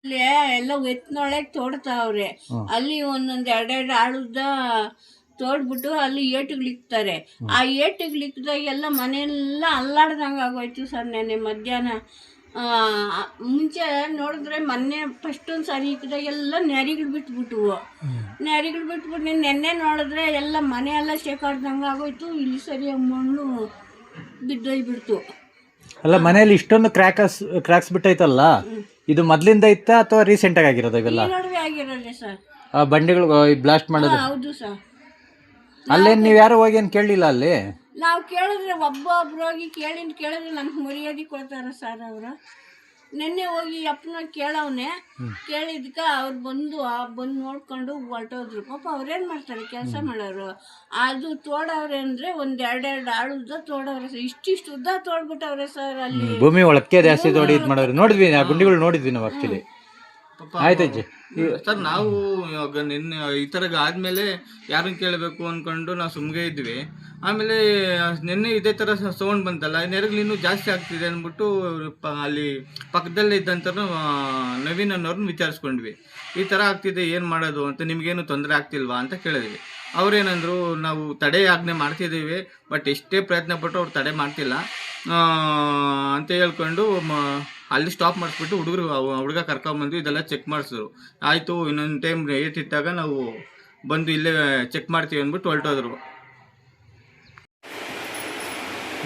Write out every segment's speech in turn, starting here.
ಅಲ್ಲಿ ಎಲ್ಲ ಎತ್ತಿನೊಳಗೆ ತೋಡ್ತಾವ್ರೆ. ಅಲ್ಲಿ ಒಂದೊಂದು ಎರಡೆರಡು ಆಳುದ್ದ ತೋಡ್ಬಿಟ್ಟು ಅಲ್ಲಿ ಏಟುಗಳಿಕ್ತಾರೆ. ಆ ಏಟುಗಳಿಕ್ದಾಗೆಲ್ಲ ಮನೆಯೆಲ್ಲ ಅಲ್ಲಾಡ್ದಂಗೆ ಆಗೋಯ್ತು ಸರ್. ನೆನ್ನೆ ಮಧ್ಯಾಹ್ನ ಮುಂಚೆ ನೋಡಿದ್ರೆ ಮೊನ್ನೆ ಫಸ್ಟ್ ಒಂದು ಸಾರಿ ಇಕ್ಕಿದಾಗೆಲ್ಲ ನೆರಿಗಳು ಬಿಟ್ಬಿಟ್ವು. ನೆನ್ನೆ ನೋಡಿದ್ರೆ ಎಲ್ಲ ಮನೆಯೆಲ್ಲ ಶೇಕಾಡ್ದಂಗೆ ಆಗೋಯ್ತು. ಇಲ್ಲಿ ಸರಿಯಾಗಿ ಮಣ್ಣು ಬಿದ್ದೋಯ್ಬಿಡ್ತು. ಅಲ್ಲ, ಮನೆಯಲ್ಲಿ ಇಷ್ಟೊಂದು ಕ್ರಾಕ್ಸ್ ಬಿಟ್ಟೈತಲ್ಲ, ಇದು ಮೊದ್ಲಿಂದ ಇತ್ತಾ ಅಥವಾ ರೀಸೆಂಟ್ ಆಗಿ ಆಗಿರೋದು ಇವೆಲ್ಲ? ನಡುವೆ ಆಗಿರೋದೆ ಸರ್. ಬಂಡಿಗಳು ಬ್ಲಾಸ್ಟ್ ಮಾಡೋದು? ಹೌದು ಸರ್. ಅಲ್ಲೇನು ನೀವು ಯಾರು ಹೋಗಿ ಏನು ಕೇಳಲಿಲ್ಲ ಅಲ್ಲಿ? ನಾವು ಕೇಳಿದ್ರೆ ಒಬ್ಬೊಬ್ರು ಹೋಗಿ ಕೇಳಿದ್ರೆ ನಮ್ಗೆ ಮರ್ಯಾದೆ ಕೊಡ್ತಾರೆ ಸರ್ ಅವರು. ನಿನ್ನೆ ಹೋಗಿ ಅಪ್ಪನ ಕೇಳವನೆ, ಕೇಳಿದ್ಕೆ ಅವ್ರು ಬಂದು ನೋಡ್ಕೊಂಡು ಹೊರಟೋದ್ರು. ಪಾಪ ಅವ್ರೇನು ಮಾಡ್ತಾರೆ, ಕೆಲಸ ಮಾಡೋರು. ಅದು ತೋಡವ್ರೆ ಅಂದರೆ ಒಂದು ಎರಡೆರಡು ಆಳುದ್ದ ತೋಡವ್ರೆ ಸರ್. ಇಷ್ಟಿಷ್ಟು ಉದ್ದ ತೋಡ್ಬಿಟ್ಟವ್ರೆ ಸರ್. ಅಲ್ಲಿ ಭೂಮಿ ಒಳಕ್ಕೆ ಜಾಸ್ತಿ ತೋಡಿ ಇದು ಮಾಡೋರು ನೋಡಿದ್ವಿ, ಆ ಗುಂಡಿಗಳು ನೋಡಿದ್ವಿ ನಾವು ಆಕ್ಚುಲಿ. ಆಯ್ತಜ್ಜಿ ಸರ್, ನಾವು ಇವಾಗ ನಿನ್ನೆ ಈ ಥರ ಆದಮೇಲೆ ಯಾರನ್ನ ಕೇಳಬೇಕು ಅಂದ್ಕೊಂಡು ನಾವು ಸುಮ್ಮನೆ ಇದ್ವಿ. ಆಮೇಲೆ ನಿನ್ನೆ ಇದೇ ಥರ ಸೌಂಡ್ ಬಂತಲ್ಲ, ನೆರಗಳು ಇನ್ನೂ ಜಾಸ್ತಿ ಆಗ್ತಿದೆ ಅಂದ್ಬಿಟ್ಟು ಅಲ್ಲಿ ಪಕ್ಕದಲ್ಲೇ ಇದ್ದಂಥ ನವೀನ್ ಅನ್ನೋರನ್ನ ವಿಚಾರಿಸ್ಕೊಂಡ್ವಿ. ಈ ಥರ ಆಗ್ತಿದೆ, ಏನು ಮಾಡೋದು ಅಂತ, ನಿಮಗೇನು ತೊಂದರೆ ಆಗ್ತಿಲ್ವಾ ಅಂತ ಕೇಳಿದ್ವಿ. ಅವ್ರೇನಂದ್ರು, ನಾವು ತಡೆ ಆಜ್ಞೆ ಮಾಡ್ತಿದ್ದೀವಿ, ಬಟ್ ಎಷ್ಟೇ ಪ್ರಯತ್ನ ಪಟ್ಟು ಅವ್ರು ತಡೆ ಮಾಡ್ತಿಲ್ಲ ಅಂತ ಹೇಳ್ಕೊಂಡು ಅಲ್ಲಿ ಸ್ಟಾಪ್ ಮಾಡಿಸ್ಬಿಟ್ಟು ಹುಡುಗ ಕರ್ಕೊಂಬಂದು ಇದೆಲ್ಲ ಚೆಕ್ ಮಾಡಿಸಿದ್ರು. ಆಯಿತು, ಇನ್ನೊಂದು ಟೈಮ್ ಏಟಿಟ್ಟಾಗ ನಾವು ಬಂದು ಇಲ್ಲೇ ಚೆಕ್ ಮಾಡ್ತೀವಿ ಅಂದ್ಬಿಟ್ಟು ಹೊರಟೋದ್ರು.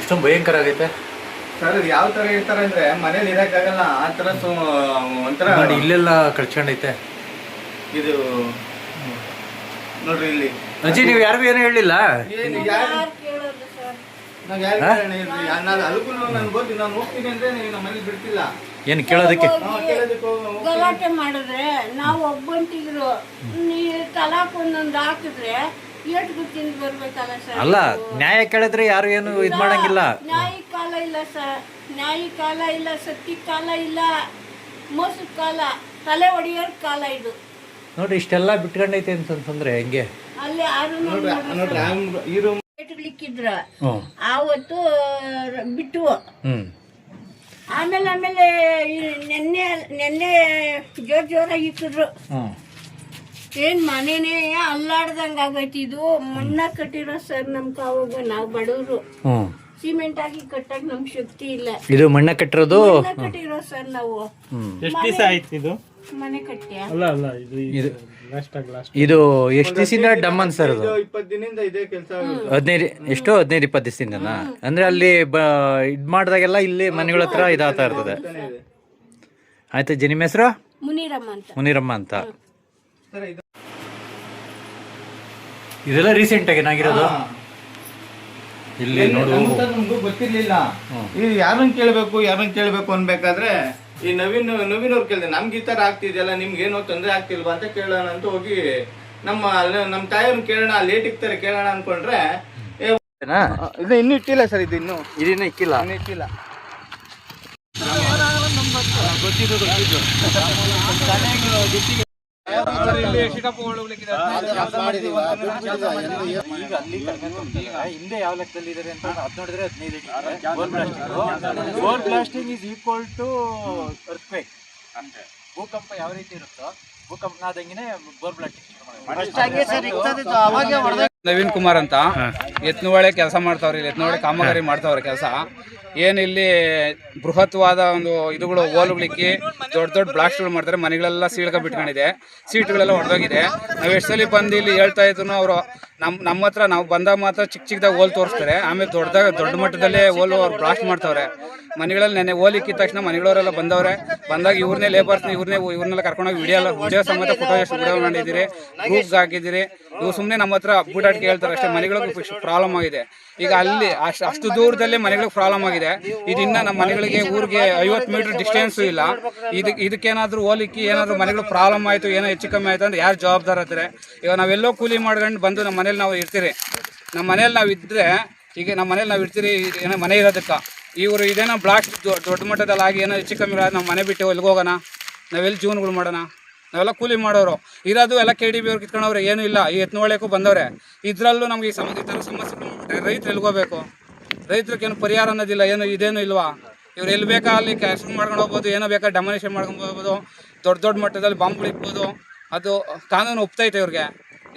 ಇಷ್ಟೊಂದು ಭಯಂಕರ ಆಗೈತೆ ಸರ್. ಯಾವ ಥರ ಇರ್ತಾರೆ ಅಂದರೆ ಮನೇಲಿ ಇರೋಕ್ಕಾಗಲ್ಲ ಆ ಥರ. ಒಂಥರ ಇಲ್ಲೆಲ್ಲ ಕಳ್ಸ್ಕೊಂಡೈತೆ ಇದು ನೋಡ್ರಿ. ಇಲ್ಲಿ ಅಜ್ಜಿ, ನೀವು ಯಾರಿಗೂ ಏನು ಹೇಳಿಲ್ಲ? ಏನು ಕೇಳೋದಕ್ಕೆ ಗಲಾಟೆ ಮಾಡಿದ್ರೆ ನಾವು ಒಬ್ಬಂಟಿದ್ರು, ನೀವು ತಲಾಕ್ ಒಂದೊಂದು ಹಾಕಿದ್ರೆ ಏಟ್ಗೂ ತಿಂದು ಬರ್ಬೇಕಲ್ಲ ಸರ್. ಅಲ್ಲ, ನ್ಯಾಯ ಕೇಳಿದ್ರೆ ಯಾರು ಏನು ಇದು ಮಾಡಂಗಿಲ್ಲ. ನ್ಯಾಯ ಕಾಲ ಇಲ್ಲ ಸರ್, ನ್ಯಾಯ ಕಾಲ ಇಲ್ಲ, ಸತ್ಯ ಕಾಲ ಇಲ್ಲ, ಮೋಸದ ಕಾಲ, ತಲೆ ಹೊಡೆಯೋರ್ ಕಾಲ ಇದು. ನೋಡ್ರಿ, ಇಷ್ಟೆಲ್ಲ ಬಿಟ್ಕೊಂಡೈತೆ ಅಂತಂದ್ರೆ ಹೆಂಗೆ? ಅಲ್ಲಿ ಏಟುಗಳಿಕ್ಕಿದ್ರ ಆವತ್ತು ಬಿಟ್ಟು ಆಮೇಲೆ ನೆನ್ನೆ ಜೋರಾಗಿ ಇಕ್ಕಿದ್ರು. ಏನ್ ಮನೇನೆ ಅಲ್ಲಾಡ್ದಂಗ ಆಗೈತಿ. ಇದು ಮಣ್ಣ ಕಟ್ಟಿರೋ ಸರ್. ನಮ್ಗೆ ಅವಾಗ ನಾವು ಬಡವರು, ಸಿಮೆಂಟ್ ಹಾಕಿ ಕಟ್ಟಕ್ ನಮ್ಗೆ ಶಕ್ತಿ ಇಲ್ಲ. ಇದು ಮಣ್ಣ ಕಟ್ಟಿರೋದು ಕಟ್ಟಿರೋ ಸರ್ ನಾವು. ಎಷ್ಟು ದಿವಸ ಆಯ್ತು ಇದು ಮನೆ ಕಟ್ಟಿ? ಅಲ್ಲ ಇದು ಎಷ್ಟು ದಿವಸದಿಂದ ಡಮ್ಮನ್ ಸರ್? ಅದು 20 ದಿನದಿಂದ ಇದೇ ಕೆಲಸ. 15-20 ದಿವಸದಿಂದ ಅಂದ್ರೆ ಅಲ್ಲಿ ಇದ್ ಮಾಡಿದಾಗೆಲ್ಲ ಇಲ್ಲಿ ಮನೆಗಳ ಹತ್ರ ಇದಾಗ್ತಾ ಇರ್ತದೆ. ಆಯ್ತು ಅಜ್ಜಿ, ನಿಮ್ಮ ಹೆಸರು? ಮುನಿರಮ್ಮ ಅಂತ. ಇದೆಲ್ಲ ರೀಸೆಂಟ್ ಆಗಿ ಏನಾಗಿರೋದು? ಇಲ್ಲಿ ನಮಗೂ ಗೊತ್ತಿರ್ಲಿಲ್ಲ. ಇದು ಯಾರನ್ನ ಕೇಳಬೇಕು ಅನ್ಬೇಕಾದ್ರೆ ಈ ನವೀನ್ ಅವ್ರು ಕೇಳಿದೆ, ನಮ್ಗೆ ಈ ತರ ಆಗ್ತಿದೆಯಲ್ಲ, ನಿಮ್ಗೆ ಏನೋ ತೊಂದರೆ ಆಗ್ತಿಲ್ವಾ ಅಂತ ಕೇಳೋಣ ಅಂತ ಹೋಗಿ ನಮ್ಮ ತಾಯಿಯವ್ರನ್ನ ಕೇಳೋಣ, ಲೇಟ್ ಇಕ್ತಾರೆ ಕೇಳೋಣ ಅನ್ಕೊಂಡ್ರೆ ಇನ್ನು ಇಟ್ಟಿಲ್ಲ ಸರ್. ಇದು ಇದನ್ನ ಇಕ್ಕಿಲ್ಲ. ಹಿಂದೆ ಯಾವ ಲೆಕ್ಕದಲ್ಲಿ ಇದಾರೆ ಅಂತ ಅದ್ ನೋಡಿದ್ರೆ 15 bore blasting is equal to earthquake. ಭೂಕಂಪ ಯಾವ ರೀತಿ ಇರುತ್ತೋ, ಭೂಕಂಪನಾದಂಗೆ ಬೋರ್ ಬ್ಲಾಸ್ಟಿಂಗ್. ನವೀನ್ ಕುಮಾರ್ ಅಂತ ಎತ್ನೊಳೆ ಕೆಲಸ ಮಾಡ್ತಾವ್ರೆ. ಇಲ್ಲಿ ಎತ್ನೊಳೆ ಕಾಮಗಾರಿ ಮಾಡ್ತಾವ್ರೆ ಕೆಲಸ. ಏನಿಲ್ಲಿ ಬೃಹತ್ವಾದ ಒಂದು ಇದುಗಳು ಓಲುಗಳಿಕ್ಕಿ ದೊಡ್ಡ ಬ್ಲಾಸ್ಟ್ಗಳು ಮಾಡ್ತಾರೆ. ಮನೆಗಳೆಲ್ಲ ಸೀಳ್ಕ ಬಿಟ್ಕೊಂಡಿದೆ, ಸೀಟ್ಗಳೆಲ್ಲ ಹೊಡೆದೋಗಿದೆ. ನಾವು ಎಷ್ಟು ಸಲ ಬಂದು ಇಲ್ಲಿ ಹೇಳ್ತಾ ಇದ್ರು ಅವರು, ನಮ್ಮ ಹತ್ರ ನಾವು ಬಂದಾಗ ಮಾತ್ರ ಚಿಕ್ಕದಾಗ ಓಲ್ ತೋರಿಸ್ತಾರೆ, ಆಮೇಲೆ ದೊಡ್ಡ ಮಟ್ಟದಲ್ಲೇ ಓಲು ಅವ್ರು ಬ್ಲಾಸ್ಟ್ ಮಾಡ್ತಾವ್ರೆ. ಮನೆಗಳಲ್ಲಿ ನೆನ್ನೆ ಓಲಿಕ್ಕಿದ ತಕ್ಷಣ ಮನೆಗಳವರೆಲ್ಲ ಬಂದಾಗ ಇವ್ರನ್ನೇ ಲೇಬರ್ಸ್ನ ಇವ್ರನ್ನೆಲ್ಲ ಕರ್ಕೊಂಡೋಗಿ ವಿಡಿಯೋ ಸಮೇತ ಫೋಟೋ ಎಷ್ಟು ವಿಡಿಯೋ ಮಾಡಿದ್ದೀರಿ, ಗ್ರೂಪ್ಗೆ ಹಾಕಿದ್ದೀರಿ. ಇವು ಸುಮ್ಮನೆ ನಮ್ಮ ಹತ್ರ ಬೂಟಾಟಿಕೆ ಹೇಳ್ತಾರೆ ಅಷ್ಟೇ. ಮನೆಗಳಿಗೆ ಪ್ರಾಬ್ಲಮ್ ಆಗಿದೆ. ಈಗ ಅಲ್ಲಿ ಅಷ್ಟು ದೂರದಲ್ಲೇ ಮನೆಗಳಿಗೆ ಪ್ರಾಬ್ಲಮ್ ಆಗಿದೆ. ಇದನ್ನ ನಮ್ಮ ಮನೆಗಳಿಗೆ ಊರಿಗೆ 50 ಮೀಟರ್ ಡಿಸ್ಟೆನ್ಸು ಇಲ್ಲ. ಇದಕ್ಕೇನಾದ್ರೂ ಹೋಲಿಕ್ಕೆ ಏನಾದರೂ ಮನೆಗಳು ಪ್ರಾಬ್ಲಮ್ ಆಯಿತು, ಏನೋ ಹೆಚ್ಚು ಕಮ್ಮಿ ಆಯಿತು ಅಂದ್ರೆ ಯಾರು ಜವಾಬ್ದಾರ ಇರ್ತಾರೆ? ಈಗ ನಾವೆಲ್ಲೋ ಕೂಲಿ ಮಾಡ್ಕೊಂಡು ಬಂದು ನಮ್ಮ ಮನೇಲಿ ನಾವು ಇರ್ತೀರಿ. ನಮ್ಮ ಮನೇಲಿ ನಾವು ಇದ್ದರೆ, ಈಗ ನಮ್ಮ ಮನೇಲಿ ನಾವು ಇರ್ತೀರಿ, ಏನೋ ಮನೆ ಇರೋದಕ್ಕೆ ಇವರು ಇದೇನೋ ಬ್ಲಾಸ್ಟ್ ದೊಡ್ಡ ಮಟ್ಟದಲ್ಲಿ ಆಗಿ ಏನೋ ಹೆಚ್ಚು ಕಮ್ಮಿ ನಾವು ಮನೆ ಬಿಟ್ಟು ಎಲ್ಲಿಗೆ ಹೋಗೋಣ? ನಾವೆಲ್ಲಿ ಜೀವನಗಳು ಮಾಡೋಣ? ನಾವೆಲ್ಲ ಕೂಲಿ ಮಾಡೋರು ಇರೋದು ಎಲ್ಲ KDB ಅವ್ರು ಕಿತ್ಕೊಂಡವ್ರೆ. ಏನೂ ಇಲ್ಲ. ಈ ಎತ್ನೊಳಕ್ಕೂ ಬಂದವ್ರೆ. ಇದರಲ್ಲೂ ನಮ್ಗೆ ಈ ಥರ ಸಮಸ್ಯೆಗಳು ಮಾಡ್ಬಿಟ್ರೆ ರೈತರು ಎಲ್ಗೋಬೇಕು? ರೈತರಿಗೇನು ಪರಿಹಾರ ಅನ್ನೋದಿಲ್ಲ, ಇದೇನು ಇಲ್ವಾ? ಇವ್ರು ಎಲ್ಲಿ ಬೇಕಾ ಅಲ್ಲಿ ಕೆಲಸ ಮಾಡ್ಕೊಂಡು ಹೋಗ್ಬೋದು, ಏನೋ ಬೇಕಾ ಡೆಮಾಲಿಷನ್ ಮಾಡ್ಕೊಂಡು ಹೋಗ್ಬೋದು, ದೊಡ್ಡ ದೊಡ್ಡ ಮಟ್ಟದಲ್ಲಿ ಬಾಂಬ್ ಇಕ್ಬೋದು. ಅದು ಕಾನೂನು ಒಪ್ತೈತೆ ಇವ್ರಿಗೆ.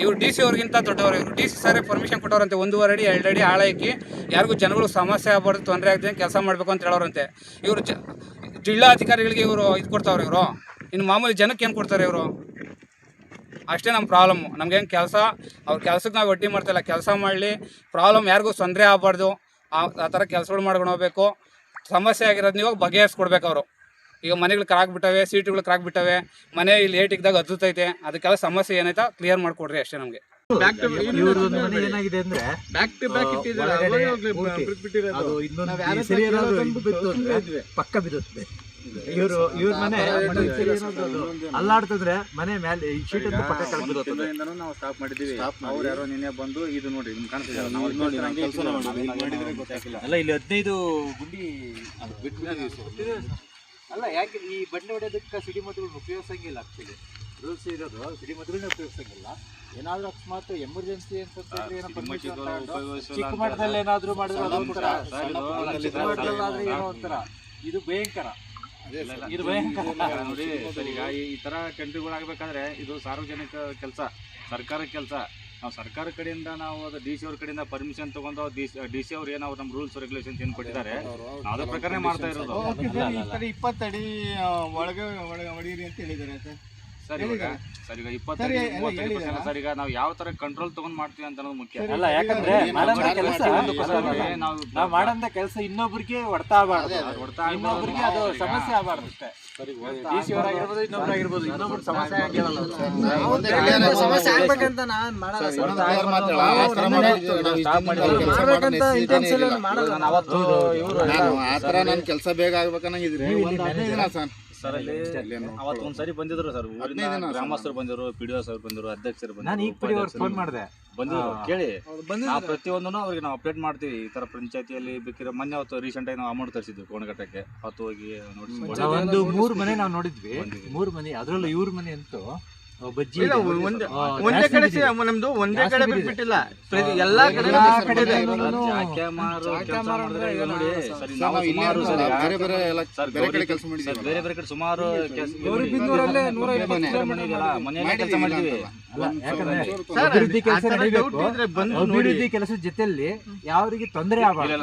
ಇವ್ರು ಡಿ ಸಿ ಅವ್ರಿಗಿಂತ ದೊಡ್ಡವರು. ಇವರು ಡಿ ಸಿ ಸರಿ ಪರ್ಮಿಷನ್ ಕೊಟ್ಟವ್ರಂತೆ, 1.5 ಅಡಿ 2 ಅಡಿ ಆಳ ಇಕ್ಕಿ ಯಾರಿಗೂ ಜನಗಳು ಸಮಸ್ಯೆ ಆಗಬಾರ್ದು, ತೊಂದರೆ ಆಗದೆ ಕೆಲಸ ಮಾಡಬೇಕು ಅಂತ ಹೇಳೋರಂತೆ. ಇವರು ಜಿಲ್ಲಾಧಿಕಾರಿಗಳಿಗೆ ಇವರು ಇದು ಕೊಡ್ತಾವ್ರೆ. ಇವರು ಇನ್ನು ಮಾಮೂಲಿ ಜನಕ್ಕೆ ಏನು ಕೊಡ್ತಾರೆ ಇವರು? ಅಷ್ಟೇ ನಮ್ಮ ಪ್ರಾಬ್ಲಮ್ಮು. ನಮಗೇನು ಕೆಲಸ, ಅವ್ರ ಕೆಲಸಕ್ಕೆ ನಾವು ಒಡ್ಡಿ ಮಾಡ್ತಾಯಿಲ್ಲ. ಕೆಲಸ ಮಾಡಲಿ, ಪ್ರಾಬ್ಲಮ್ ಯಾರಿಗೂ ತೊಂದರೆ ಆಗಬಾರ್ದು, ಆ ಥರ ಕೆಲಸಗಳು ಮಾಡ್ಕೊಂಡು ಹೋಗ್ಬೇಕು. ಸಮಸ್ಯೆ ಆಗಿರೋದು ನೀವು ಬಗೆಹರಿಸ್ಕೊಡ್ಬೇಕು ಅವರು. ಈಗ ಮನೆಗಳು ಕ್ರಾಕ್ ಬಿಟ್ಟವೆ, ಸೀಟುಗಳು ಕ್ರಾಕ್ ಬಿಟ್ಟವೆ, ಮನೆ ಇಲ್ಲಿ ಏಟಿಗ್ದಾಗ ಹತ್ತೈತೆ. ಅದಕ್ಕೆಲ್ಲ ಸಮಸ್ಯೆ ಏನೈತಾ ಕ್ಲಿಯರ್ ಮಾಡಿಕೊಡ್ರಿ ಅಷ್ಟೇ ನಮಗೆ. ಏನಾಗಿದೆ ಅಂದ್ರೆ ಬ್ಯಾಕ್ ಟು ಬ್ಯಾಕ್ ಪಕ್ಕ ಬಿಡುತ್ತೆ. ಇವ್ರ ಮನೆ ಅಲ್ಲಾಡ್ತಂದ್ರೆ ಮನೆ ಮೇಲೆ ಶೀಟ್ ಅಂತ ಪಕ್ಕ ಕಳ್ಬಿಡುತ್ತದೆ. ನಾವು ಸ್ಟಾಪ್ ಮಾಡಿದ್ದೀವಿ. ಅವ್ರು ಯಾರೋ ನಿನ್ನೆ ಬಂದು ಇದು ನೋಡಿ ಕಾಣಿಸ್ತಿದೆ ಅಲ್ಲ, ಇಲ್ಲಿ 15 ಗುಂಡಿ ಅಲ್ಲ. ಯಾಕೆ ಈ ಬಂಡೆ ಹೊಡೆಯೋದಕ್ಕೆ ಸಿಡಿ ಮದ್ದುಗಳನ್ನ ಉಪಯೋಗಿಸಂಗಿಲ್ಲ? ಆಕ್ಚುಲಿ ರೂಲ್ಸ್ ಇರೋದು ಸಿಡಿ ಮದ್ದುಗಳನ್ನ ಉಪಯೋಗಿಸಂಗಿಲ್ಲ. ಏನಾದ್ರೂ ಅಕಸ್ಮಾತ್ ಎಮರ್ಜೆನ್ಸಿ ಅಂತಂದ್ರೆ ಏನೋ ಪರ್ಮಿಷನ್ ಚಿಕ್ಕ ಮಟ್ಟದಲ್ಲಿ ಏನಾದ್ರು ಮಾಡಿದ್ರೆ ಚಿಕ್ಕ ಮಟ್ಟದಲ್ಲಾದ್ರೆ ಏನೋ ಒಂಥರ. ಇದು ಭಯಂಕರ, ಇದು ಭಯಂಕರ ನೋಡಿ ಸರ್. ಈಗ ಈ ತರ ಟೆಂಟ್ಗಳಾಗಬೇಕಾದ್ರೆ ಇದು ಸಾರ್ವಜನಿಕ ಕೆಲಸ, ಸರ್ಕಾರದ ಕೆಲಸ. ನಾವು ಸರ್ಕಾರ ಕಡೆಯಿಂದ ನಾವು ಅದು ಡಿ ಸಿ ಅವ್ರ ಕಡೆಯಿಂದ ಪರ್ಮಿಷನ್ ತಗೊಂಡು ಡಿ ಸಿ ಅವ್ರು ಏನೋ ನಮ್ಮ ರೂಲ್ಸ್ ರೆಗ್ಯುಲೇಷನ್ಸ್ ಏನು ಕೊಟ್ಟಿದ್ದಾರೆ ಅದ್ರ ಪ್ರಕಾರನೇ ಮಾಡ್ತಾ ಇರೋದು. 20 ಅಡಿ ಒಳಗೆ ಹೊಡೀರಿ ಅಂತ ಹೇಳಿದ್ದಾರೆ ಸರ್. ಸರ್ ಈಗ 20 ಅಡಿ 30 ಅಡಿ ಸರ್. ಈಗ ನಾವು ಯಾವ ತರ ಕಂಟ್ರೋಲ್ ತಗೊಂಡ್ ಮಾಡ್ತೀವಿ ಅಂತ ಅನ್ನೋದು ಮುಖ್ಯ ಅಲ್ಲ. ಯಾಕಂದ್ರೆ ನಾವು ಮಾಡಂತ ಕೆಲಸ ಇನ್ನೊಬ್ರಿಗೆ ಹೊಡ್ತಾ ಆಗಬಾರ್ದು, ಇನ್ನೊಬ್ರಿಗೆ ಅದು ಸಮಸ್ಯೆ ಆಗಬಾರ್ದು ಅಷ್ಟೇ. ಡಿಸಿ ಅವರಾಗಿರ್ಬೋದು, ಇನ್ನೊಬ್ರಾಗಿರ್ಬೋದು, ಇನ್ನೊಬ್ರು ಸಮಸ್ಯೆ ಆಗ್ಬೇಕಂತ ನಾನು ಮಾಡಲ್ಲ. ನಾನು ಕೆಲಸ ಬೇಗ ಆಗ್ಬೇಕನ್ನಂಗಿದ್ರೆ ಸರ್ ಅಲ್ಲಿ ಅವತ್ತೊಂದ್ ಸರಿ ಬಂದಿದ್ರು ಸರ್. ಊರಿನ ಗ್ರಾಮಸ್ಥರು ಬಂದಿರು, PDO ಅವ್ರು ಬಂದಿರು, ಅಧ್ಯಕ್ಷರು ಫೋನ್ ಮಾಡಿದೆ ಬಂದಿದ್ರು. ಕೇಳಿ ನಾವು ಪ್ರತಿಯೊಂದನ್ನು ಅವ್ರಿಗೆ ನಾವು ಅಪ್ಡೇಟ್ ಮಾಡ್ತೀವಿ. ಈ ತರ ಪಂಚಾಯತಿಯಲ್ಲಿ ಬೇಕಿರೋ ಮೊನ್ನೆ ಅವತ್ತು ರೀಸೆಂಟ್ ಆಗಿ ನಾವು ಅಮೌಂಟ್ ತರಿಸಿದ್ವಿ ಕೋಣಘಟ್ಟಕ್ಕೆ. ಅವತ್ತು ಹೋಗಿ ನೋಡಿ ಒಂದು 3 ಮನೆ ನಾವು ನೋಡಿದ್ವಿ. 3 ಮನೆ, ಅದರಲ್ಲೂ ಇವ್ರ ಮನೆ ಅಂತೂ ಬಜ್ಜಿ ಒಂದೇ ಕಡೆ ನಮ್ದು ಒಂದೇ ಕಡೆ ಬಿಟ್ಬಿಟ್ಟಿಲ್ಲ, ಎಲ್ಲಾ ಕಡೆ ಬೇರೆ ಬೇರೆ ಕಡೆ ಸುಮಾರು ಅಭಿವೃದ್ಧಿ ಕೆಲಸ ನಡೀಬೇಕು. ಅಭಿವೃದ್ಧಿ ಕೆಲಸ ಜೊತೆಯಲ್ಲಿ ಯಾವ್ರಿಗೆ ತೊಂದರೆ ಆಗಬಾರ್ದು.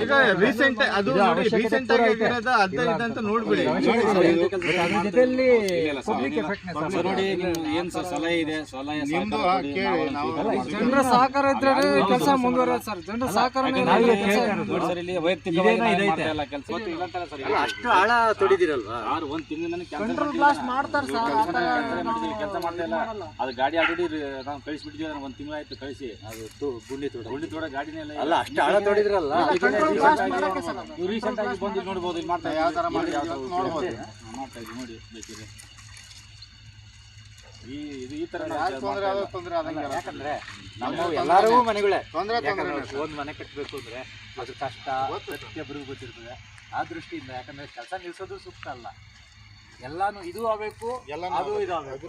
ಈಗ ರೀಸೆಂಟ್ ಅದು ರೀಸೆಂಟ್ ಆಗಿ ಅಂತ ನೋಡ್ಬಿಡಿ. ಅದ್ರ ಜೊತೆಯಲ್ಲಿ ಪಬ್ಲಿಕ್ ಎಫೆಕ್ಟ್ ನೋಡಿ ಏನ್ ಸರ್ ಸಲಹೆ ಇದೆ, ಸಲಹೆ ಜನರ ಸಹಕಾರ ಇದ್ರೆ ಕೆಲಸ ಮುಂದುವರೆಯುತ್ತೆ ಸರ್. ಜನರ ಸಹಕಾರ ಸರ್ ಇಲ್ಲಿ ವೈಯಕ್ತಿಕ ಅಷ್ಟು ಆಳ ತೊಡಿದಿರಲ್ವಾ? ಒಂದ್ ತಿಂಗಳಿಂದ ಕಂಟ್ರೋಲ್ ಬ್ಲಾಸ್ಟ್ ಮಾಡ್ತಾರೆ ಸರ್. ಕೆಲಸ ಮಾಡ್ತಾ ಇಲ್ಲ. ಅದು ಗಾಡಿ ಆಲ್ರೆಡಿ ನಾವು ಕಳಿಸ್ಬಿಟ್ಟಿದ್ವಿ. ಒಂದ್ ತಿಂಗಳಾಯ್ತು ಕಳಿಸಿ. ಅದು ಗುಂಡಿ ತೋಡ ಗಾಡಿನೇ ಅಲ್ಲ, ಅಷ್ಟು ಆಳ ತೊಡಿದ್ರಲ್ಲ. ನೀವು ರೀಸೆಂಟ್ ಆಗಿ ಬಂದು ನೋಡ್ಬೋದು. ಇಲ್ಲಿ ಮಾಡ್ತಾ ಯಾವ ತರ ಮಾಡಿ ನೋಡ್ಬೋದು, ಮಾಡ್ತಾ ಇದ್ವಿ ನೋಡಿ ಬೇಕಿದೆ. ಈ ತರ ಯಾಕಂದ್ರೆ ನಮ್ಮ ಎಲ್ಲಾರು ಮನೆಗಳೇ ಒಂದ್ ಮನೆ ಕಟ್ಟಬೇಕು ಅಂದ್ರೆ ಅದ್ರ ಕಷ್ಟ ಪ್ರತಿಯೊಬ್ಬರಿಗೂ ಗೊತ್ತಿರ್ತದೆ. ಆ ದೃಷ್ಟಿಯಿಂದ ಯಾಕಂದ್ರೆ ಕೆಲಸ ನಿಲ್ಸೋದು ಸೂಕ್ತ ಅಲ್ಲ. ಎಲ್ಲಾನು ಇದು ಆಗ್ಬೇಕು, ಅದು ಇದಾಗಬೇಕು.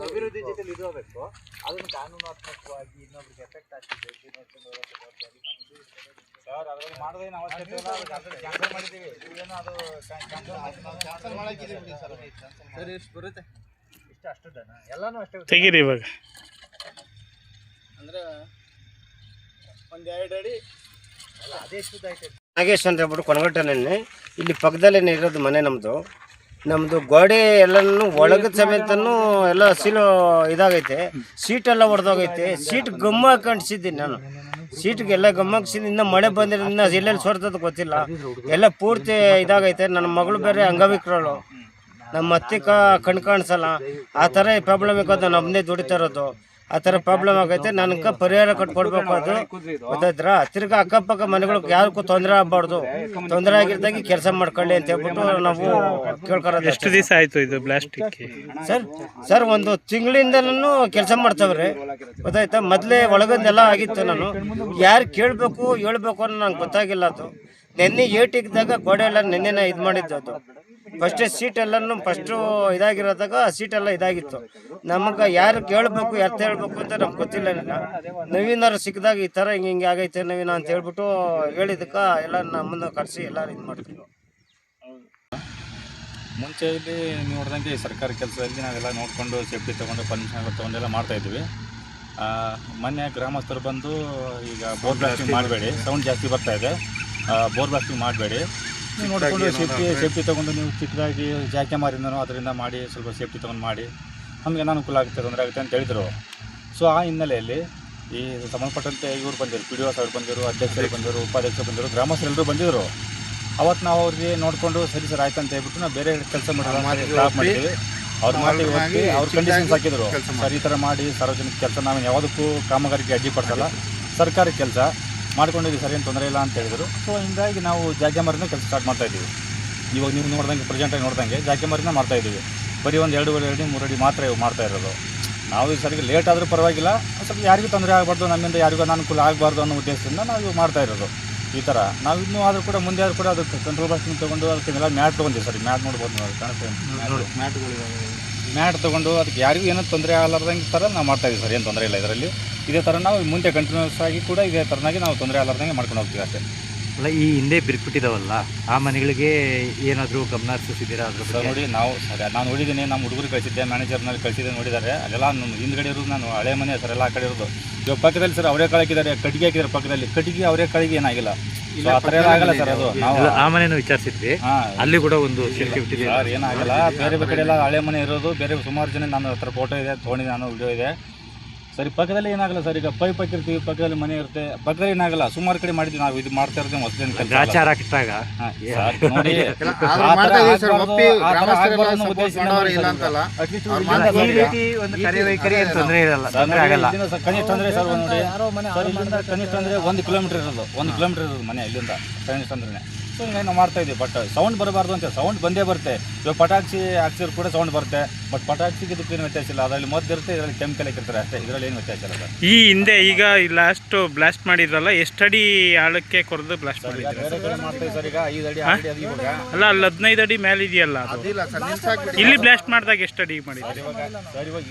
ಅಭಿವೃದ್ಧಿ ಜೊತೆಲಿ ಇದು ಆಗ್ಬೇಕು. ಅದನ್ನ ಕಾನೂನಾತ್ಮಕವಾಗಿ ಇನ್ನೊಬ್ರಿಗೆ ಎಫೆಕ್ಟ್ ಆಗ್ತಿದೆ ಸರ್. ಅದ್ರಲ್ಲಿ ಮಾಡೋದೇನು ಅವಶ್ಯಕತೆ ಇಲ್ಲ. ಕ್ಯಾನ್ಸಲ್ ಮಾಡಿದ್ದೀವಿ. ಏನು ಅದು ಕ್ಯಾನ್ಸಲ್ ಮಾಡಿದ್ದೀವಿ ಸರ್. ಎಷ್ಟು ಬರುತ್ತೆ ಅಷ್ಟು ದನ ಎಲ್ಲಾನು ಅಷ್ಟೇ ತೆಗೀರಿ ಇವಾಗ. ಅಂದ್ರೆ ಒಂದ್ 2 ಅಡಿ ಅದೇ ಎಷ್ಟುದಾಯ್ತು. ನಾಗೇಶ್ ಅಂತ ಹೇಳ್ಬಿಟ್ಟು ಕೊನಗಟ್ಟನಲ್ಲಿ ಇಲ್ಲಿ ಪಕ್ಕದಲ್ಲೇ ಇರೋದು ಮನೆ ನಮ್ಮದು ಗೋಡೆ ಎಲ್ಲನೂ ಒಳಗದ ಸಮೇತನೂ ಎಲ್ಲ ಸೀಲು ಇದಾಗೈತೆ. ಸೀಟೆಲ್ಲ ಹೊಡೆದೋಗೈತೆ. ಸೀಟ್ ಗಮ್ಮ ಹಾಕೊಂಡಿಸಿದ್ದೀನಿ ನಾನು. ಸೀಟ್ಗೆ ಎಲ್ಲ ಗಮ್ಮ ಹಾಕ್ಸಿದ್ದು. ಇನ್ನು ಮಳೆ ಬಂದಿರೋದ್ರಿಂದ ಎಲ್ಲೆಲ್ಲಿ ಸೋರ್ತದ ಗೊತ್ತಿಲ್ಲ. ಎಲ್ಲ ಪೂರ್ತಿ ಇದಾಗೈತೆ. ನನ್ನ ಮಗಳು ಬೇರೆ ಅಂಗವಿಕಲಳು. ನಮ್ಮ ಅತ್ತೆ ಕಣ್ ಕಾಣಿಸಲ್ಲ. ಆ ಥರ ಪ್ರಾಬ್ಲಮ್ ಇರೋದು. ನಾನು ಒಬ್ಬನೇ ದುಡಿತಾ ಇರೋದು. ಆ ಥರ ಪ್ರಾಬ್ಲಮ್ ಆಗೈತೆ. ನನಗೆ ಪರಿಹಾರ ಕಟ್ಕೊಡ್ಬೇಕು. ಅದು ಗೊತ್ತಾಯ್ತರ. ತಿರ್ಗಿ ಅಕ್ಕಪಕ್ಕ ಮನೆಗಳಿಗೆ ಯಾರಿಗೂ ತೊಂದರೆ ಆಗಬಾರ್ದು. ತೊಂದರೆ ಆಗಿರ್ದಾಗಿ ಕೆಲಸ ಮಾಡ್ಕೊಳ್ಳಿ ಅಂತ ಹೇಳ್ಬಿಟ್ಟು ನಾವು ಕೇಳ್ಕೊರೋದು. ಎಷ್ಟು ದಿವಸ ಆಯ್ತು ಇದು ಬ್ಲಾಸ್ಟಿಕ್? ಸರ್ 1 ತಿಂಗಳಿಂದನೂ ಕೆಲಸ ಮಾಡ್ತಾವ್ರೆ. ಗೊತ್ತಾಯ್ತಾ. ಮೊದಲೇ ಒಳಗೊಂದೆಲ್ಲ ಆಗಿತ್ತು. ನಾನು ಯಾರು ಕೇಳಬೇಕು ಹೇಳ್ಬೇಕು ಅನ್ನೋ ನಂಗೆ ಗೊತ್ತಾಗಿಲ್ಲ. ಅದು ನೆನ್ನೆ ಏಟಿಗ್ದಾಗ ಗೋಡೆ ಎಲ್ಲ ನೆನ್ನೆನ ಇದು ಮಾಡಿದ್ದು. ಅದು ಫಸ್ಟೇ ಸೀಟ್ ಎಲ್ಲನೂ ಫಸ್ಟು ಇದಾಗಿರೋದಾಗ ಸೀಟೆಲ್ಲ ಇದಾಗಿತ್ತು. ನಮಗೆ ಯಾರು ಕೇಳಬೇಕು ಯಾರು ಹೇಳ್ಬೇಕು ಅಂತ ನಮ್ಗೆ ಗೊತ್ತಿಲ್ಲ. ನವೀನರು ಸಿಕ್ಕಿದಾಗ ಈ ಥರ ಹಿಂಗೆ ಆಗೈತೆ ನವೀನ ಅಂತ ಹೇಳ್ಬಿಟ್ಟು ಹೇಳಿದಕ್ಕೆ ಎಲ್ಲ ನಮ್ಮನ್ನು ಕರೆಸಿ ಎಲ್ಲರೂ ಇದು ಮಾಡ್ತೀವಿ. ಮುಂಚೆ ಇಲ್ಲಿ ನೀವು ನೋಡಿದಂಗೆ ಸರ್ಕಾರಿ ಕೆಲಸದಲ್ಲಿ ನಾವೆಲ್ಲ ನೋಡಿಕೊಂಡು ಸೇಫ್ಟಿ ತೊಗೊಂಡು ಪರ್ಮಿಷನ್ ತೊಗೊಂಡೆಲ್ಲ ಮಾಡ್ತಾಯಿದ್ವಿ. ಮೊನ್ನೆ ಗ್ರಾಮಸ್ಥರು ಬಂದು ಈಗ ಬೋರ್ ಬ್ಲಾಸ್ಟಿಂಗ್ ಮಾಡಬೇಡಿ, ಸೌಂಡ್ ಜಾಸ್ತಿ ಬರ್ತಾಯಿದೆ, ಬೋರ್ ಬ್ಲಾಸ್ಟಿಂಗ್ ಮಾಡಬೇಡಿ, ನೀವು ನೋಡಿಕೊಂಡು ಸೇಫ್ಟಿ ತೊಗೊಂಡು ನೀವು ಚಿಕ್ಕದಾಗಿ ಜಾಕೆ ಮಾರಿಂದನೋ ಅದರಿಂದ ಮಾಡಿ ಸ್ವಲ್ಪ ಸೇಫ್ಟಿ ತೊಗೊಂಡು ಮಾಡಿ ನಮಗೆ ಅನುಕೂಲ ಆಗುತ್ತೆ, ತೊಂದರೆ ಆಗುತ್ತೆ ಅಂತ ಹೇಳಿದರು. ಸೊ ಆ ಹಿನ್ನೆಲೆಯಲ್ಲಿ ಈ ಸಂಬಂಧಪಟ್ಟಂತೆ ಇವರು ಬಂದಿರು, ಪಿ ಡಿ ಒ ಸಾಹೇಬರು ಬಂದಿರು, ಅಧ್ಯಕ್ಷರು ಬಂದಿರು, ಉಪಾಧ್ಯಕ್ಷರು ಬಂದಿರು, ಗ್ರಾಮಸ್ಥರೆಲ್ಲರೂ ಬಂದಿದ್ದರು. ಅವತ್ತು ನಾವು ಅವ್ರಿಗೆ ನೋಡಿಕೊಂಡು ಸರಿ ಸರ್ ಆಯ್ತು ಅಂತ ಹೇಳ್ಬಿಟ್ಟು ನಾವು ಬೇರೆ ಕೆಲಸ ಮಾಡೋದು ಸ್ಟಾಪ್ ಮಾಡಿದ್ದೀವಿ. ಅವ್ರ ಮಾತಿಗೆ ಹೋಗಿ ಅವ್ರ ಕಂಡೀಷನ್ಸ್ ಹಾಕಿದ್ರು, ಸರ್ ಈ ಥರ ಮಾಡಿ ಸಾರ್ವಜನಿಕ ಕೆಲಸ ನಾವು ಯಾವುದಕ್ಕೂ ಕಾಮಗಾರಿಗೆ ಅಡ್ಡಿಪಡಿಸಲ್ಲ, ಸರ್ಕಾರಿ ಕೆಲಸ ಮಾಡ್ಕೊಂಡಿದ್ದೀವಿ ಸರ್, ಏನು ತೊಂದರೆ ಇಲ್ಲ ಅಂತ ಹೇಳಿದರು. ಸೊ ಹೀಗಾಗಿ ನಾವು ಜಾಗೆ ಮರನೇ ಕೆಲಸ ಸ್ಟಾರ್ಟ್ ಮಾಡ್ತಾಯಿದ್ದೀವಿ. ಇವಾಗ ನೀವು ನೋಡ್ದಂಗೆ ಪ್ರೆಸೆಂಟಾಗಿ ನೋಡ್ದಂಗೆ ಜಾಗೆ ಮರನೇ ಮಾಡ್ತಾಯಿದ್ದೀವಿ. ಬರೀ ಒಂದು 2 ಅಡಿ 3 ಅಡಿ ಮಾತ್ರ ಇವಾಗ ಮಾಡ್ತಾ ಇರೋದು. ನಾವು ಈ ಸರಿಗೆ ಲೇಟ್ ಆದರೂ ಪರವಾಗಿಲ್ಲ, ಸ್ವಲ್ಪ ಯಾರಿಗೂ ತೊಂದರೆ ಆಗಬಾರ್ದು, ನಮ್ಮಿಂದ ಯಾರಿಗೂ ಅನಾನುಕೂಲ ಆಗಬಾರ್ದು ಅನ್ನೋ ಉದ್ದೇಶದಿಂದ ನಾವು ಮಾಡ್ತಾ ಇರೋದು. ಈ ಥರ ನಾವು ಇನ್ನೂ ಆದರೂ ಕೂಡ ಮುಂದೆ ಆದರೂ ಕೂಡ ಅದಕ್ಕೆ ಕಂಟ್ರೋಲ್ ಬಾಕ್ಸಿಂಗ್ ತೊಗೊಂಡು ಅದಕ್ಕೆಲ್ಲ ಮ್ಯಾಟ್ ತೊಗೊಂಡಿವಿ ಸರ್. ಮ್ಯಾಟ್ ನೋಡ್ಬೋದು ನಾವು, ಕಾಣಿಸ್ತೇವೆ ಮ್ಯಾಟ್ ತೊಗೊಂಡು ಅದಕ್ಕೆ ಯಾರಿಗೂ ಏನೋ ತೊಂದರೆ ಆಗಲಾರ್ದಂಗೆ ಥರ ನಾವು ಮಾಡ್ತಾಯಿದ್ದೀವಿ ಸರ್. ಏನು ತೊಂದರೆ ಇಲ್ಲ ಇದರಲ್ಲಿ. ಇದೇ ಥರ ನಾವು ಮುಂದೆ ಕಂಟಿನ್ಯೂಸ್ ಆಗಿ ಕೂಡ ಇದೇ ಥರನಾಗಿ ನಾವು ತೊಂದರೆ ಆಗಲಾರ್ದಂಗೆ ಮಾಡ್ಕೊಂಡು ಹೋಗ್ತೀವಿ ಅಷ್ಟೇ. ಅಲ್ಲ, ಈ ಹಿಂದೆ ಬಿರ್ಬಿಟ್ಟಿದ್ದಾವಲ್ಲ ಆ ಮನೆಗಳಿಗೆ ಏನಾದರೂ ಗಮನ ಹರಿಸಿದ್ದೀರಾ ಅದ್ರ ಬಗ್ಗೆ? ನೋಡಿ, ನಾವು ನಾನು ನೋಡಿದ್ದೀನಿ, ನಮ್ಮ ಹುಡುಗರು ಕಳಿಸಿದ್ದೆ, ಮ್ಯಾನೇಜರ್ನಲ್ಲಿ ಕಳಿಸಿದ್ದೆ, ನೋಡಿದ್ದಾರೆ. ಅಲ್ಲೆಲ್ಲ ನಮ್ಮ ಹಿಂದ್ಗಡೆ ಇರೋದು ನಾನು ಹಳೆ ಮನೆ ಸರ್, ಎಲ್ಲ ಆ ಕಡೆ ಇರೋದು. ಇವಾಗ ಪಕ್ಕದಲ್ಲಿ ಸರ್ ಅವರೇ ಕಾಳು ಹಾಕಿದ್ದಾರೆ, ಕಟ್ಟಿಗೆ ಹಾಕಿದ್ದಾರೆ ಪಕ್ಕದಲ್ಲಿ, ಕಟ್ಟಿಗೆ ಅವರೇ ಕಾಳಿಗೆ ಏನಾಗಿಲ್ಲ, ಆ ಥರ ಎಲ್ಲ ಆಗಲ್ಲ ಸರ್. ಅದು ನಾವು ಆ ಮನೆನೂ ವಿಚಾರಿಸಿದ್ವಿ, ಅಲ್ಲಿ ಕೂಡ ಒಂದು ಸೆಕ್ಯೂರಿಟಿ ಸರ್ ಏನಾಗಲ್ಲ. ಬೇರೆ ಕಡೆ ಎಲ್ಲ ಹಳೆ ಮನೆ ಇರೋದು, ಬೇರೆ ಸುಮಾರು ಜನ ನನ್ನ ಹತ್ರ ಫೋಟೋ ಇದೆ, ತೊಗೊಂಡಿದ್ದೆ ನಾನು, ವಿಡಿಯೋ ಇದೆ ಸರಿ. ಪಕ್ಕದಲ್ಲಿ ಏನಾಗಲ್ಲ ಸರ್, ಈಗ ಪೈಪ್ ಹಾಕಿರ್ತೀವಿ, ಪಕ್ಕದಲ್ಲಿ ಮನೆ ಇರುತ್ತೆ, ಪಕ್ಕದಲ್ಲಿ ಏನಾಗಲ್ಲ. ಸುಮಾರು ಕಡೆ ಮಾಡಿದ್ವಿ ನಾವು, ಇದು ಮಾಡ್ತಾ ಇರೋದೇ ಹೊಸದೇನು ಕೆಲಸ. ಗಾಚಾರ ಹಾಕಿಟ್ಟಾಗ ನೋಡಿ ಈ ರೀತಿ ಒಂದು ಕಾರ್ಯವೈಖರಿ ಏನು ತೊಂದರೆ ಇರಲ್ಲ, ತೊಂದರೆ ಆಗಲ್ಲ. ಕನಿಷ್ಠ ಅಂದರೆ ಸರ್ ನೋಡಿ, ಇಲ್ಲಿಂದ ಕನಿಷ್ಠ ಅಂದರೆ 1 ಕಿಲೋಮೀಟರ್ ಇರೋದು, 1 ಕಿಲೋಮೀಟರ್ ಇರೋದು ಮನೆ ಇಲ್ಲಿಂದ ಕನಿಷ್ಠ ಅಂದ್ರೆ. ಸೊ ಹಿಂಗಾಗಿ ನಾವು ಮಾಡ್ತಾ ಇದ್ದೀವಿ. ಬಟ್ ಸೌಂಡ್ ಬರಬಾರ್ದು ಅಂತ, ಸೌಂಡ್ ಬಂದೇ ಬರುತ್ತೆ. ಇವಾಗ ಪಟಾಕ್ಷಿ ಹಾಕ್ಸಿದ್ರು ಕೂಡ ಸೌಂಡ್ ಬರುತ್ತೆ. ಬಟ್ ಪಟಾಕ್ಷಿಗೆ ಇದಕ್ಕೆ ಏನು ವ್ಯತ್ಯಾಸ ಇಲ್ಲ, ಅದರಲ್ಲಿ ಮದ್ದು ಇರುತ್ತೆ, ಇದರಲ್ಲಿ ಕೆಮಿಕಲ್ ಹಾಕಿರ್ತಾರೆ ಅಷ್ಟೇ, ಇದರಲ್ಲಿ ಏನು ವ್ಯತ್ಯಾಸ ಇಲ್ಲ ಸರ್. ಈ ಹಿಂದೆ ಈಗ ಲಾಸ್ಟ್ ಬ್ಲಾಸ್ಟ್ ಮಾಡಿದ್ರಲ್ಲ, ಎಷ್ಟಡಿ ಆಳಕ್ಕೆ ಕೊರೆದು ಬ್ಲಾಸ್ಟ್ ಮಾಡಿದ್ರು? ಬೇರೆ ಕಡೆ ಮಾಡ್ತೀವಿ ಸರ್, ಈಗ 5 ಅಡಿ 6 ಅಡಿ ಇವಾಗ. ಅಲ್ಲ, ಅಲ್ಲಿ 15 ಅಡಿ ಮೇಲೆ ಇದೆಯಲ್ಲ ಅದು. ಇಲ್ಲಿ ಬ್ಲಾಸ್ಟ್ ಮಾಡಿದಾಗ ಎಷ್ಟು ಅಡಿ ಮಾಡಿದ್ರು?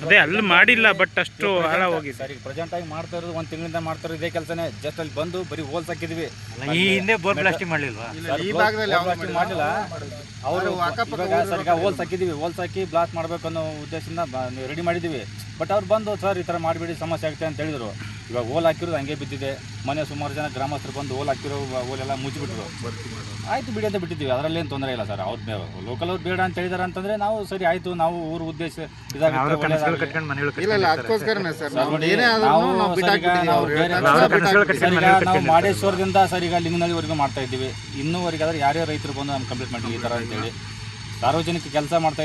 ಅದೇ ಅಲ್ಲಿ ಮಾಡಿಲ್ಲ, ಬಟ್ ಅಷ್ಟು ಆಳ ಹೋಗಿದೆ ಸರ್. ಈಗ ಪ್ರೆಸೆಂಟ್ ಆಗಿ ಮಾಡ್ತಾ ಇರೋದು 1 ತಿಂಗಳಿಂದ ಮಾಡ್ತಾ ಇರೋದು ಇದೇ ಕೆಲಸನೇ. ಜಸ್ಟ್ ಅಲ್ಲಿ ಬಂದು ಬರೀ ಹೋಲ್ಸ್ ಹಾಕಿದ್ವಿ. ಈ ಹಿಂದೆ ಬೋರ್ ಬ್ಲಾಸ್ಟಿಂಗ್ ಮಾಡಲಿಲ್ವಾ? ಈ ಭಾಗದಲ್ಲಿ ಮಾಡಿಲ್ಲ ಅವರು. ಸರ್ ಈಗ ಹೋಲ್ಸ್ ಹಾಕಿದ್ದೀವಿ, ಹೋಲ್ಸ್ ಹಾಕಿ ಬ್ಲಾಸ್ಟ್ ಮಾಡಬೇಕು ಅನ್ನೋ ಉದ್ದೇಶದಿಂದ ರೆಡಿ ಮಾಡಿದ್ದೀವಿ. ಬಟ್ ಅವ್ರು ಬಂದು ಸರ್ ಈ ಥರ ಮಾಡಿಬಿಡಿ, ಸಮಸ್ಯೆ ಆಗುತ್ತೆ ಅಂತ ಹೇಳಿದರು. ಇವಾಗ ಹೋಲ್ ಹಾಕಿರೋದು ಹಂಗೆ ಬಿದ್ದಿದೆ. ಮನೆ ಸುಮಾರು ಜನ ಗ್ರಾಮಸ್ಥರು ಬಂದು ಹೋಲ್ ಹಾಕಿರೋ ಹೋಲೆಲ್ಲ ಮುಚ್ಚಿಬಿಟ್ರು. ಆಯಿತು ಬಿಡಿ ಅಂತ ಬಿಟ್ಟಿದ್ದೀವಿ, ಅದರಲ್ಲೇನು ತೊಂದರೆ ಇಲ್ಲ ಸರ್. ಅವ್ರು ಲೋಕಲ್ ಅವ್ರು ಬೇಡ ಅಂತ ಹೇಳಿದಾರೆ ಅಂತಂದರೆ ನಾವು ಸರಿ ಆಯಿತು, ನಾವು ಊರು ಉದ್ದೇಶ ನಾವು ಮಾದೇಶ್ವರದಿಂದ ಸರ್ ಈಗ ಲಿಂಗನಹಳ್ಳಿವರೆಗೂ ಮಾಡ್ತಾ ಇದ್ದೀವಿ. ಇನ್ನೂವರೆಗೆ ಆದರೆ ಯಾರ್ಯಾರು ರೈತರು ಬಂದು ನಮ್ಮ ಕಂಪ್ಲೀಟ್ ಮಾಡಿದ್ವಿ ಈ ಥರ ಅಂತೇಳಿ ಸಾರ್ವಜನಿಕ ಕೆಲಸ ಮಾಡ್ತಾ